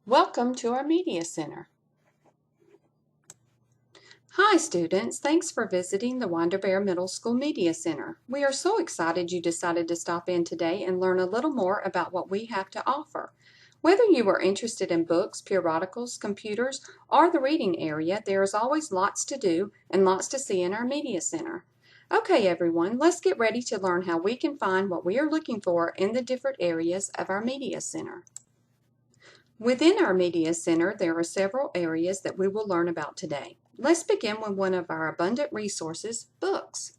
Welcome to our Media Center. Hi students, thanks for visiting the Winder Bear Middle School Media Center. We are so excited you decided to stop in today and learn a little more about what we have to offer. Whether you are interested in books, periodicals, computers, or the reading area, there is always lots to do and lots to see in our Media Center. Okay everyone, let's get ready to learn how we can find what we are looking for in the different areas of our Media Center. Within our Media Center, there are several areas that we will learn about today. Let's begin with one of our abundant resources, books.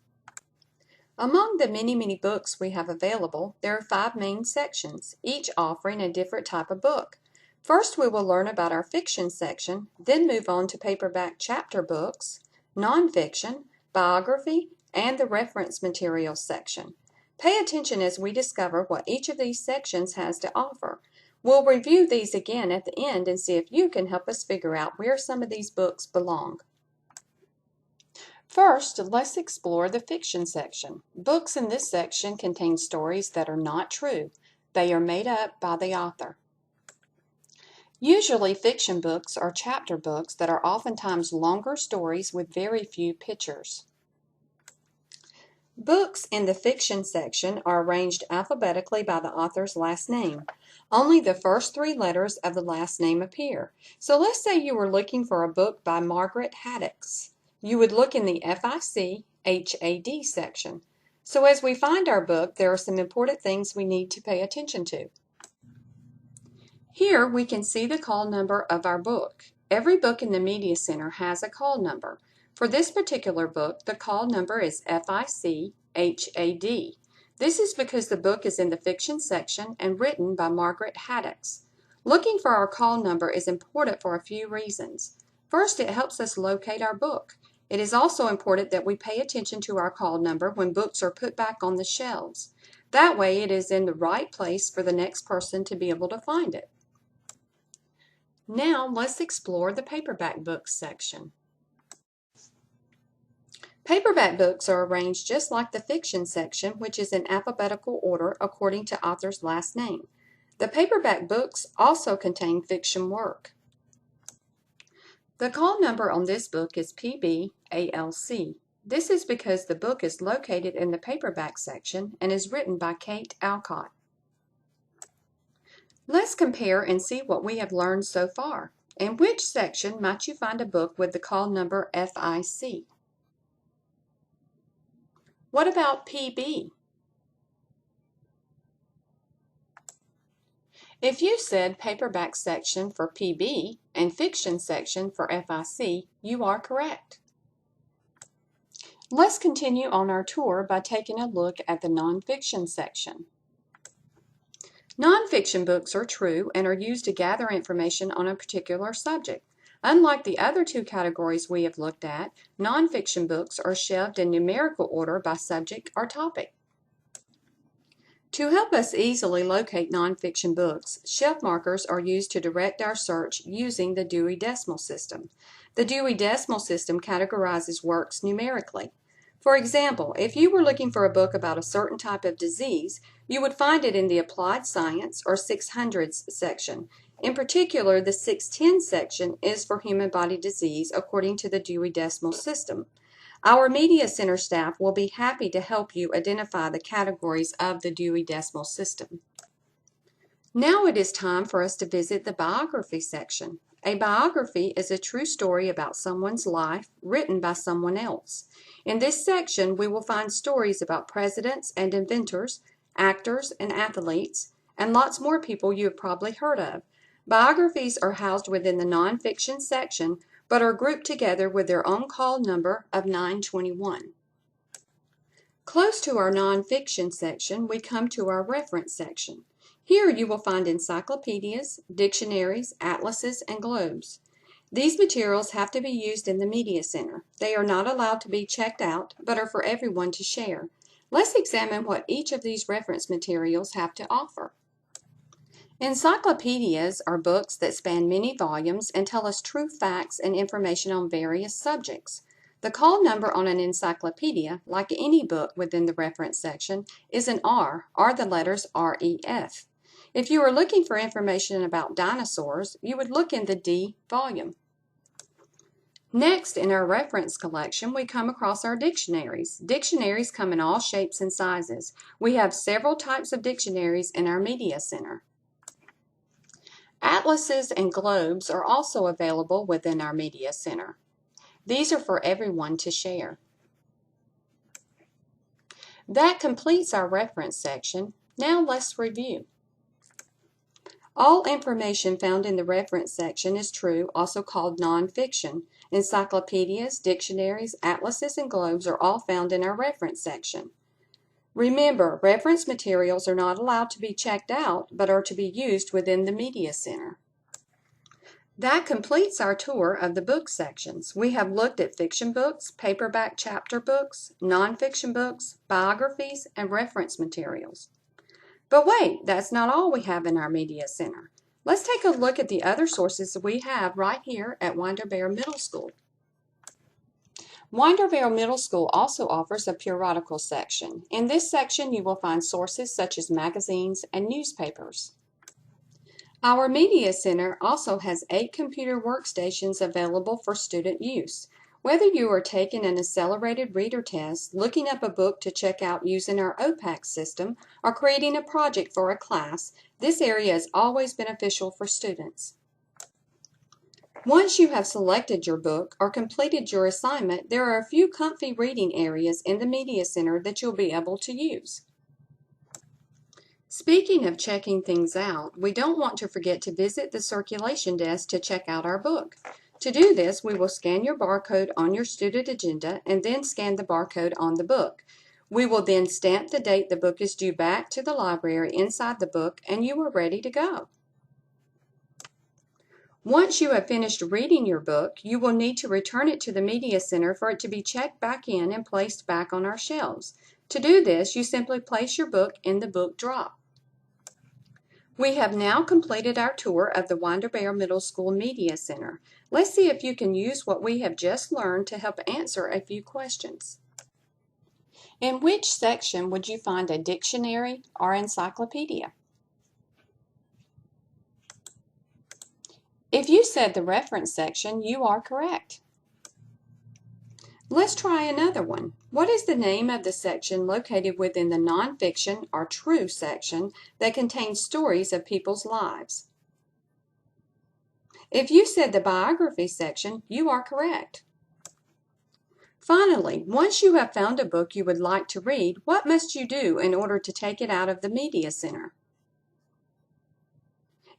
Among the many books we have available, there are 5 main sections, each offering a different type of book. First, we will learn about our fiction section, then move on to paperback chapter books, nonfiction, biography, and the reference materials section. Pay attention as we discover what each of these sections has to offer. We'll review these again at the end and see if you can help us figure out where some of these books belong. First, let's explore the fiction section. Books in this section contain stories that are not true. They are made up by the author. Usually, fiction books are chapter books that are oftentimes longer stories with very few pictures. Books in the fiction section are arranged alphabetically by the author's last name. Only the first 3 letters of the last name appear. So let's say you were looking for a book by Margaret Haddix. You would look in the FICHAD section. So as we find our book, there are some important things we need to pay attention to. Here we can see the call number of our book. Every book in the Media Center has a call number. For this particular book, the call number is FICHAD. This is because the book is in the fiction section and written by Margaret Haddix. Looking for our call number is important for a few reasons. First, it helps us locate our book. It is also important that we pay attention to our call number when books are put back on the shelves. That way, it is in the right place for the next person to be able to find it. Now, let's explore the paperback books section. Paperback books are arranged just like the fiction section, which is in alphabetical order according to author's last name. The paperback books also contain fiction work. The call number on this book is PBALC. This is because the book is located in the paperback section and is written by Kate Alcott. Let's compare and see what we have learned so far. In which section might you find a book with the call number FIC? What about PB? If you said paperback section for PB and fiction section for FIC, you are correct. Let's continue on our tour by taking a look at the nonfiction section. Nonfiction books are true and are used to gather information on a particular subject. Unlike the other 2 categories we have looked at, nonfiction books are shelved in numerical order by subject or topic. To help us easily locate nonfiction books, shelf markers are used to direct our search using the Dewey Decimal System. The Dewey Decimal System categorizes works numerically. For example, if you were looking for a book about a certain type of disease, you would find it in the Applied Science or 600s section. In particular, the 610 section is for human body disease according to the Dewey Decimal System. Our Media Center staff will be happy to help you identify the categories of the Dewey Decimal System. Now it is time for us to visit the biography section. A biography is a true story about someone's life written by someone else. In this section, we will find stories about presidents and inventors, actors and athletes, and lots more people you have probably heard of. Biographies are housed within the nonfiction section, but are grouped together with their own call number of 921. Close to our nonfiction section, we come to our reference section. Here you will find encyclopedias, dictionaries, atlases, and globes. These materials have to be used in the Media Center. They are not allowed to be checked out, but are for everyone to share. Let's examine what each of these reference materials have to offer. Encyclopedias are books that span many volumes and tell us true facts and information on various subjects. The call number on an encyclopedia, like any book within the reference section, is an R, or the letters REF. If you are looking for information about dinosaurs, you would look in the D volume. Next, in our reference collection, we come across our dictionaries. Dictionaries come in all shapes and sizes. We have several types of dictionaries in our Media Center. Atlases and globes are also available within our Media Center. These are for everyone to share. That completes our reference section. Now let's review. All information found in the reference section is true, also called nonfiction. Encyclopedias, dictionaries, atlases, and globes are all found in our reference section. Remember, reference materials are not allowed to be checked out, but are to be used within the Media Center. That completes our tour of the book sections. We have looked at fiction books, paperback chapter books, nonfiction books, biographies, and reference materials. But wait, that's not all we have in our Media Center. Let's take a look at the other sources we have right here at Winder Barrow Middle School. Winder Barrow Middle School also offers a periodical section. In this section, you will find sources such as magazines and newspapers. Our Media Center also has 8 computer workstations available for student use. Whether you are taking an accelerated reader test, looking up a book to check out using our OPAC system, or creating a project for a class, this area is always beneficial for students. Once you have selected your book or completed your assignment, there are a few comfy reading areas in the Media Center that you'll be able to use. Speaking of checking things out, we don't want to forget to visit the circulation desk to check out our book. To do this, we will scan your barcode on your student agenda and then scan the barcode on the book. We will then stamp the date the book is due back to the library inside the book, and you are ready to go. Once you have finished reading your book, you will need to return it to the Media Center for it to be checked back in and placed back on our shelves. To do this, you simply place your book in the book drop. We have now completed our tour of the Winder Barrow Middle School Media Center. Let's see if you can use what we have just learned to help answer a few questions. In which section would you find a dictionary or encyclopedia? If you said the reference section, you are correct. Let's try another one. What is the name of the section located within the nonfiction or true section that contains stories of people's lives? If you said the biography section, you are correct. Finally, once you have found a book you would like to read, what must you do in order to take it out of the Media Center?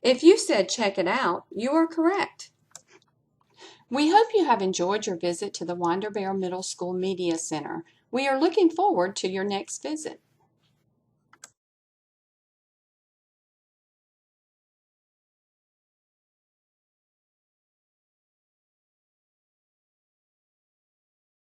If you said check it out, you are correct. We hope you have enjoyed your visit to the Winder Barrow Middle School Media Center. We are looking forward to your next visit.